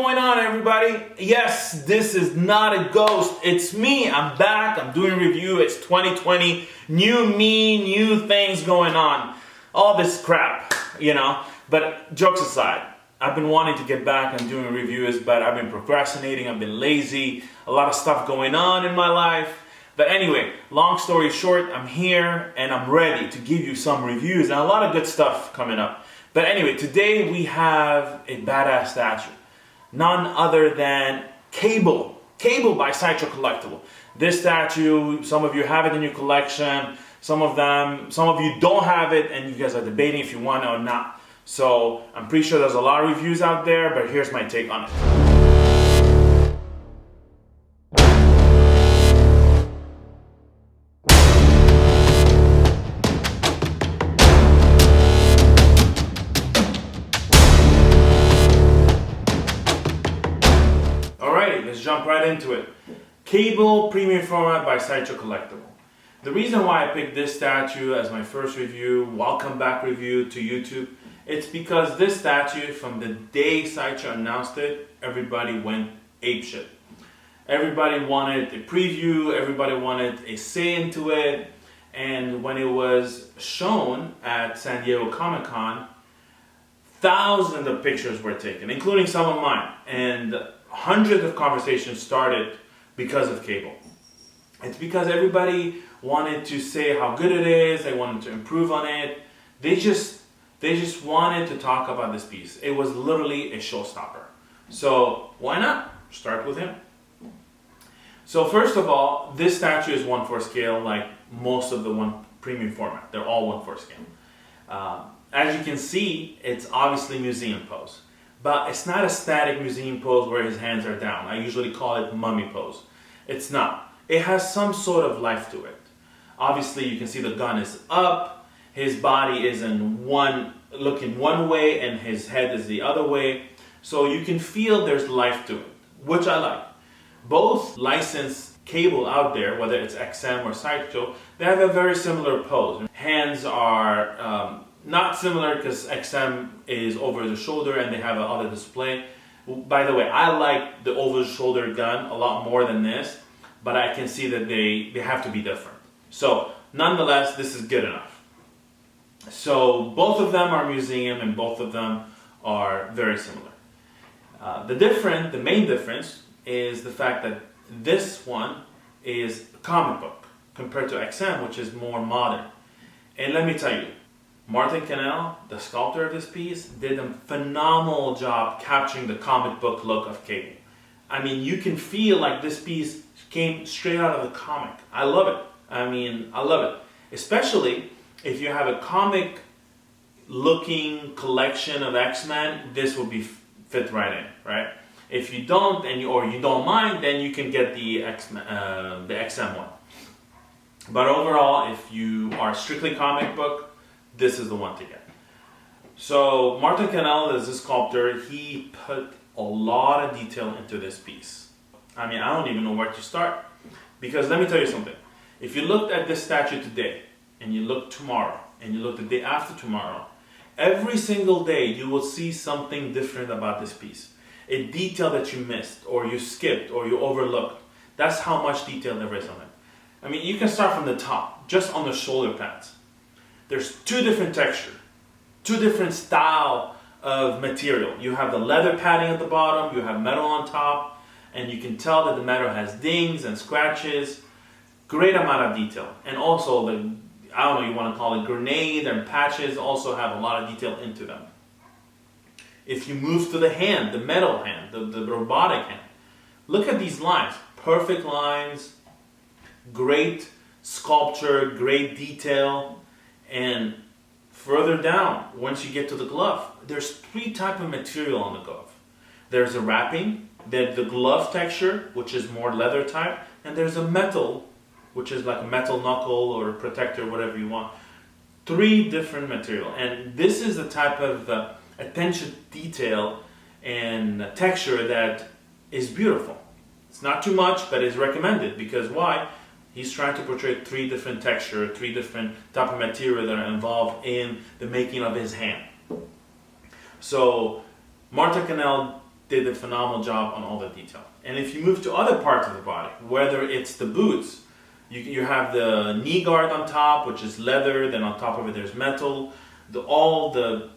going on, everybody? Yes, this is not a ghost. It's me. I'm back. I'm doing a review. It's 2020. New me, new things going on. All this crap, you know. But jokes aside, I've been wanting to get back and doing reviews, but I've been procrastinating. I've been lazy. A lot of stuff going on in my life. But anyway, long story short, I'm here and I'm ready to give you some reviews and a lot of good stuff coming up. But anyway, today we have a badass statue. None other than Cable. Cable by Sideshow Collectibles. This statue, some of you have it in your collection. Some of you don't have it and you guys are debating if you want it or not. So I'm pretty sure there's a lot of reviews out there, but here's my take on it. Let's jump right into it. Cable Premium Format by Sideshow Collectibles. The reason why I picked this statue as my first review, welcome back review to YouTube, it's because this statue, from the day Sideshow announced it, everybody went apeshit. Everybody wanted a preview, everybody wanted a say into it, and when it was shown at San Diego Comic-Con, thousands of pictures were taken, including some of mine, and hundreds of conversations started because of Cable. It's because everybody wanted to say how good it is, they wanted to improve on it. They just wanted to talk about this piece. It was literally a showstopper. So why not start with him? So first of all, this statue is 1/4 scale, like most of the premium format. They're all 1/4 scale. As you can see, it's obviously museum pose. But it's not a static museum pose where his hands are down. I usually call it mummy pose. It's not. It has some sort of life to it. Obviously, you can see the gun is up. His body is looking one way and his head is the other way. So you can feel there's life to it, which I like. Both licensed Cable out there, whether it's XM or Sideshow, they have a very similar pose. Hands are not similar because XM is over the shoulder and they have a other display. By the way, I like the over the shoulder gun a lot more than this, but I can see that they have to be different. So nonetheless, this is good enough. So both of them are museum and both of them are very similar. The main difference is the fact that this one is a comic book compared to XM, which is more modern. And let me tell you, Martin Cannell, the sculptor of this piece, did a phenomenal job capturing the comic book look of Cable. I mean, you can feel like this piece came straight out of the comic. I love it. I love it. Especially if you have a comic looking collection of X-Men, this will be fit right in, right? If you don't, or you don't mind, then you can get the XM one. But overall, if you are strictly comic book, this is the one to get. So Martin Cannell is a sculptor. He put a lot of detail into this piece. I mean, I don't even know where to start. Because let me tell you something. If you looked at this statue today, and you look tomorrow, and you look the day after tomorrow, every single day you will see something different about this piece. A detail that you missed, or you skipped, or you overlooked. That's how much detail there is on it. I mean, you can start from the top, just on the shoulder pads. There's two different textures, two different style of material. You have the leather padding at the bottom, you have metal on top, and you can tell that the metal has dings and scratches. Great amount of detail. And also you want to call it grenade and patches also have a lot of detail into them. If you move to the hand, the metal hand, the robotic hand, look at these lines. Perfect lines, great sculpture, great detail. And further down, once you get to the glove, there's 3 types of material on the glove. There's a wrapping, then the glove texture, which is more leather type, and there's a metal, which is like a metal knuckle or a protector, whatever you want. 3 different material. And this is the type of attention detail and texture that is beautiful. It's not too much, but is recommended because why? He's trying to portray 3 different textures, 3 different type of material that are involved in the making of his hand. So Martin Cannell did a phenomenal job on all the detail. And if you move to other parts of the body, whether it's the boots, you have the knee guard on top, which is leather, then on top of it there's metal, all the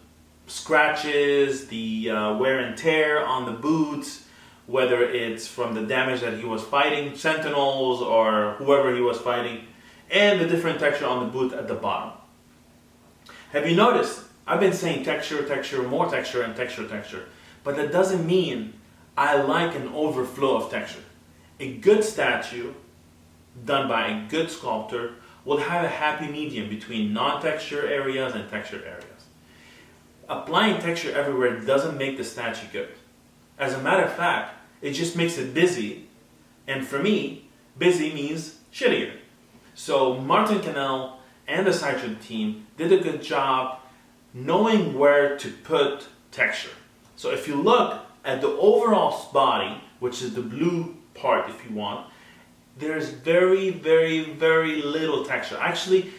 scratches, the wear and tear on the boots, whether it's from the damage that he was fighting, sentinels or whoever he was fighting, and the different texture on the boot at the bottom. Have you noticed? I've been saying texture, texture, more texture, and texture, texture. But that doesn't mean I like an overflow of texture. A good statue done by a good sculptor will have a happy medium between non-texture areas and texture areas. Applying texture everywhere doesn't make the statue good. As a matter of fact, it just makes it busy. And for me, busy means shittier. So Martin Cannell and the Sideshow team did a good job knowing where to put texture. So if you look at the overall body, which is the blue part if you want, there's very, very, very little texture. Actually,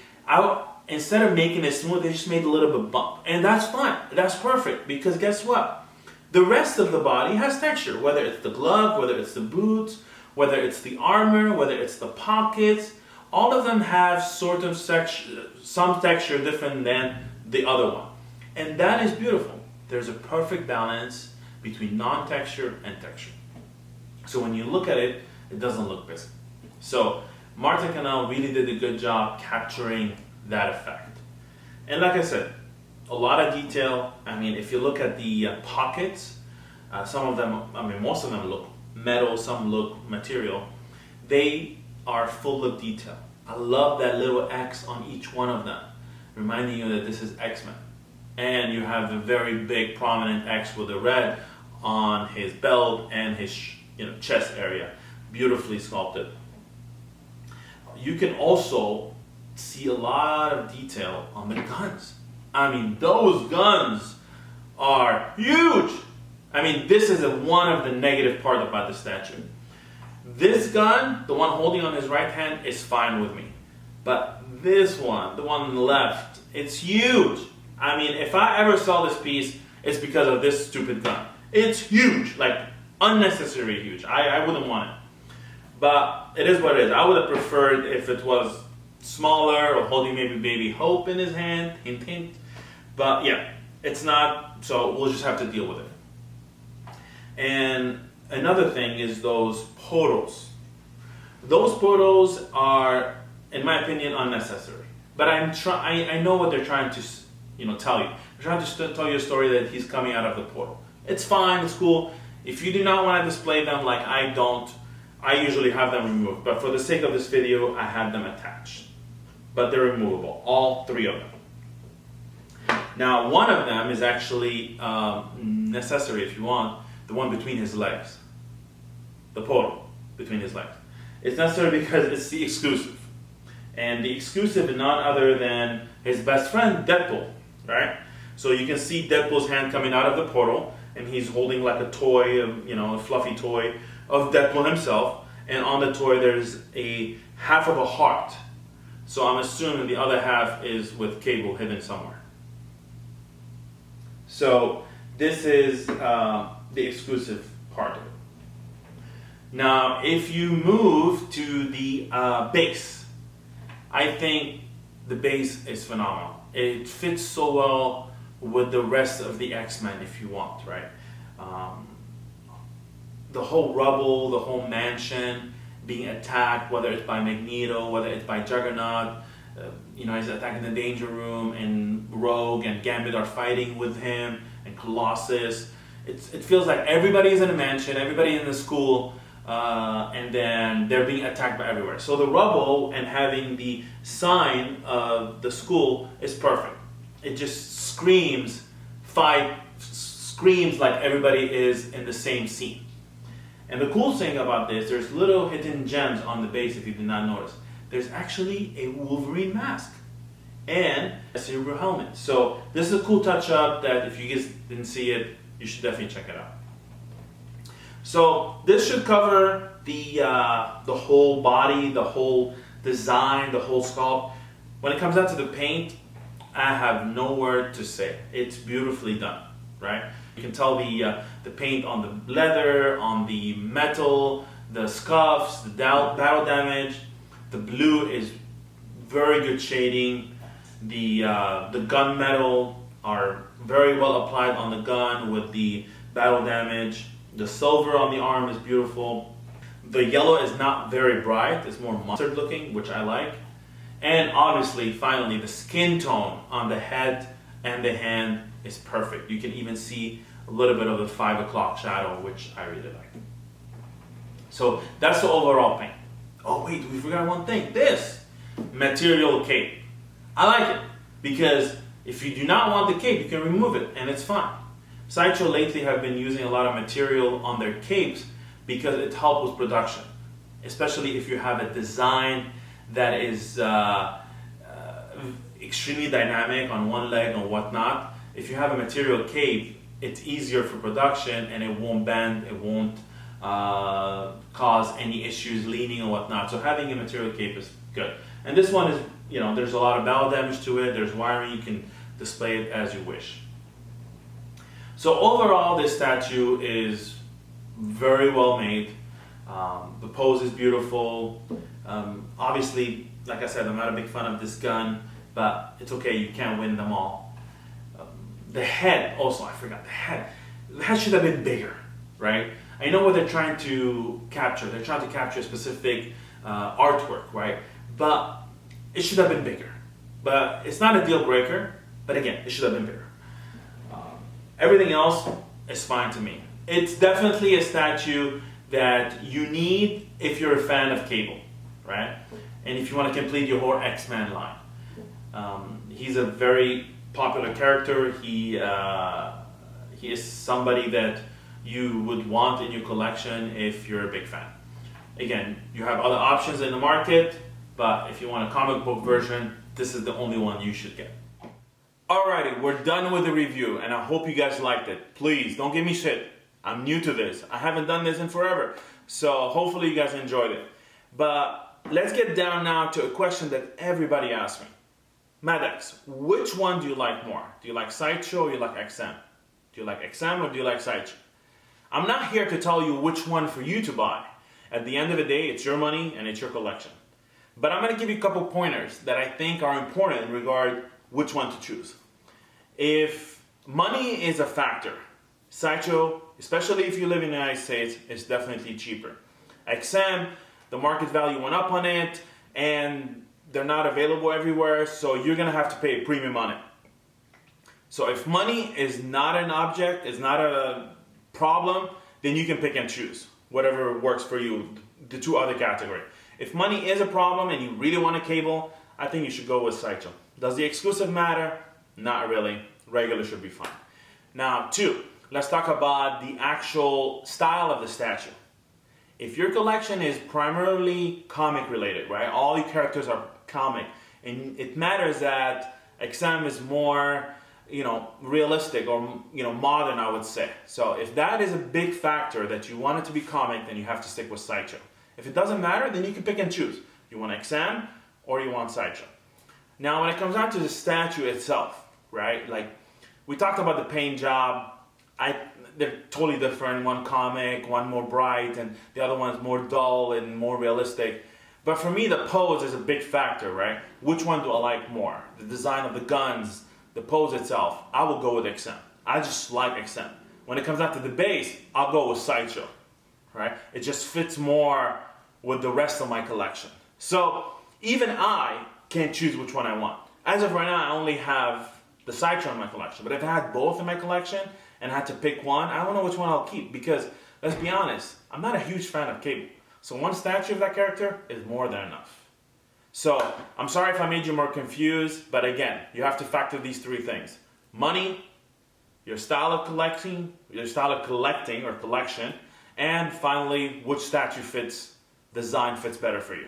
instead of making it smooth, they just made a little bit bump. And that's fine. That's perfect, because guess what? The rest of the body has texture, whether it's the glove, whether it's the boots, whether it's the armor, whether it's the pockets. All of them have sort of some texture different than the other one. And that is beautiful. There's a perfect balance between non-texture and texture. So when you look at it, it doesn't look busy. So Martin Cannell really did a good job capturing that effect. And like I said, a lot of detail. I mean, if you look at the pockets, some of them, I mean, most of them look metal, some look material. They are full of detail. I love that little X on each one of them, reminding you that this is X-Men. And you have the very big prominent X with the red on his belt and his chest area, beautifully sculpted. You can also see a lot of detail on the guns. I mean, those guns are huge. I mean, this is one of the negative part about the statue. This gun, the one holding on his right hand, is fine with me. But this one, the one on the left, it's huge. I mean, if I ever saw this piece, it's because of this stupid gun. It's huge, like unnecessarily huge. I wouldn't want it. But it is what it is. I would have preferred if it was smaller or holding maybe Baby Hope in his hand, hint, hint. But yeah, it's not, so we'll just have to deal with it. And another thing is those portals. Those portals are, in my opinion, unnecessary. But I know what they're trying to tell you. They're trying to tell you a story that he's coming out of the portal. It's fine, it's cool. If you do not want to display them like I don't, I usually have them removed. But for the sake of this video, I have them attached. But they're removable, all three of them. Now, one of them is actually necessary if you want, the one between his legs. The portal between his legs. It's necessary because it's the exclusive. And the exclusive is none other than his best friend, Deadpool, right? So you can see Deadpool's hand coming out of the portal, and he's holding like a toy, a fluffy toy of Deadpool himself. And on the toy, there's a half of a heart. So I'm assuming the other half is with Cable hidden somewhere. So this is the exclusive part of it. Now, if you move to the base, I think the base is phenomenal. It fits so well with the rest of the X-Men if you want, right? The whole rubble, the whole mansion being attacked, whether it's by Magneto, whether it's by Juggernaut, he's attacking the Danger Room, and Rogue and Gambit are fighting with him, and Colossus. It feels like everybody's in a mansion, everybody in the school, and then they're being attacked by everywhere. So the rubble and having the sign of the school is perfect. It just screams like everybody is in the same scene. And the cool thing about this, there's little hidden gems on the base if you did not notice. There's actually a Wolverine mask and a Cerebro helmet. So this is a cool touch-up that if you guys didn't see it, you should definitely check it out. So this should cover the whole body, the whole design, the whole sculpt. When it comes down to the paint, I have no word to say. It's beautifully done, right? You can tell the paint on the leather, on the metal, the scuffs, the battle damage. The blue is very good shading. The gunmetal are very well applied on the gun with the battle damage. The silver on the arm is beautiful. The yellow is not very bright, it's more mustard looking, which I like. And obviously, finally, the skin tone on the head and the hand is perfect. You can even see a little bit of the 5 o'clock shadow, which I really like. So that's the overall paint. Oh wait, we forgot one thing. This material cape. I like it because if you do not want the cape, you can remove it and it's fine. Sideshow lately have been using a lot of material on their capes because it helps with production, especially if you have a design that is extremely dynamic on one leg or whatnot. If you have a material cape, it's easier for production and it won't bend, it won't cause any issues leaning or whatnot. So having a material cape is good. And this one is, you know, there's a lot of battle damage to it, there's wiring, you can display it as you wish. So overall, this statue is very well made. The pose is beautiful. Obviously, like I said, I'm not a big fan of this gun, but it's okay, you can't win them all. The head, also, I forgot the head. The head should have been bigger, right? I know what they're trying to capture. They're trying to capture a specific artwork, right? But it should have been bigger. But it's not a deal breaker, but again, it should have been bigger. Everything else is fine to me. It's definitely a statue that you need if you're a fan of Cable, right? And if you want to complete your whole X-Men line. He's a very popular character. He is somebody that you would want in your collection if you're a big fan. Again, you have other options in the market, but if you want a comic book version, this is the only one you should get. Alrighty, we're done with the review, and I hope you guys liked it. Please, don't give me shit. I'm new to this. I haven't done this in forever. So hopefully you guys enjoyed it. But let's get down now to a question that everybody asks me. Maddox, which one do you like more? Do you like Sideshow or do you like XM? Do you like XM or do you like Sideshow? I'm not here to tell you which one for you to buy. At the end of the day, it's your money and it's your collection. But I'm going to give you a couple pointers that I think are important in regard which one to choose. If money is a factor, Sideshow, especially if you live in the United States, is definitely cheaper. XM, the market value went up on it, and they're not available everywhere, so you're going to have to pay a premium on it. So if money is not an object, is not a problem, then you can pick and choose whatever works for you, the two other categories. If money is a problem and you really want a Cable, I think you should go with Sideshow. Does the exclusive matter? Not really. Regular should be fine. Now, two, let's talk about the actual style of the statue. If your collection is primarily comic related, right? All your characters are comic, and it matters that XM is more, realistic or, modern, I would say. So if that is a big factor that you want it to be comic, then you have to stick with Sideshow. If it doesn't matter, then you can pick and choose. You want XM or you want Sideshow. Now, when it comes down to the statue itself, right? Like, we talked about the paint job. They're totally different. One comic, one more bright, and the other one's more dull and more realistic. But for me, the pose is a big factor, right? Which one do I like more? The design of the guns, the pose itself. I will go with XM. I just like XM. When it comes down to the base, I'll go with Sideshow, right? It just fits more with the rest of my collection. So even I can't choose which one I want. As of right now, I only have the Sideshow in my collection. But if I had both in my collection and had to pick one, I don't know which one I'll keep, because let's be honest, I'm not a huge fan of Cable. So one statue of that character is more than enough. So I'm sorry if I made you more confused, but again, you have to factor these three things: money, your style of collecting, or collection, and finally, which statue design fits better for you.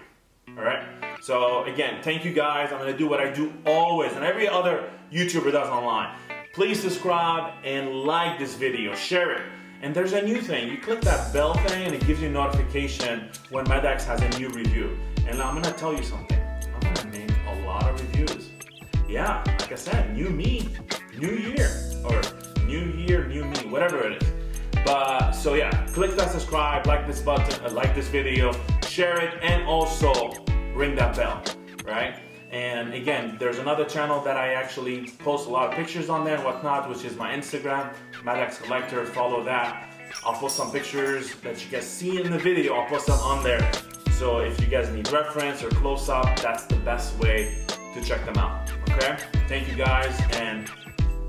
All right? So again, thank you guys. I'm going to do what I do always and every other YouTuber does online. Please subscribe and like this video, share it. And there's a new thing. You click that bell thing and it gives you a notification when Maddox has a new review. And I'm going to tell you something. I'm going to make a lot of reviews. Yeah, like I said, new me, new year, or New year, new me, whatever it is. But so yeah, click that subscribe, like this button, like this video, share it, and also ring that bell, right? And again, there's another channel that I actually post a lot of pictures on there and whatnot, which is my Instagram, Maddox Collector. Follow that. I'll post some pictures that you guys see in the video. I'll post them on there. So if you guys need reference or close up, that's the best way to check them out. Okay? Thank you guys, and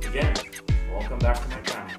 again, welcome back to my channel.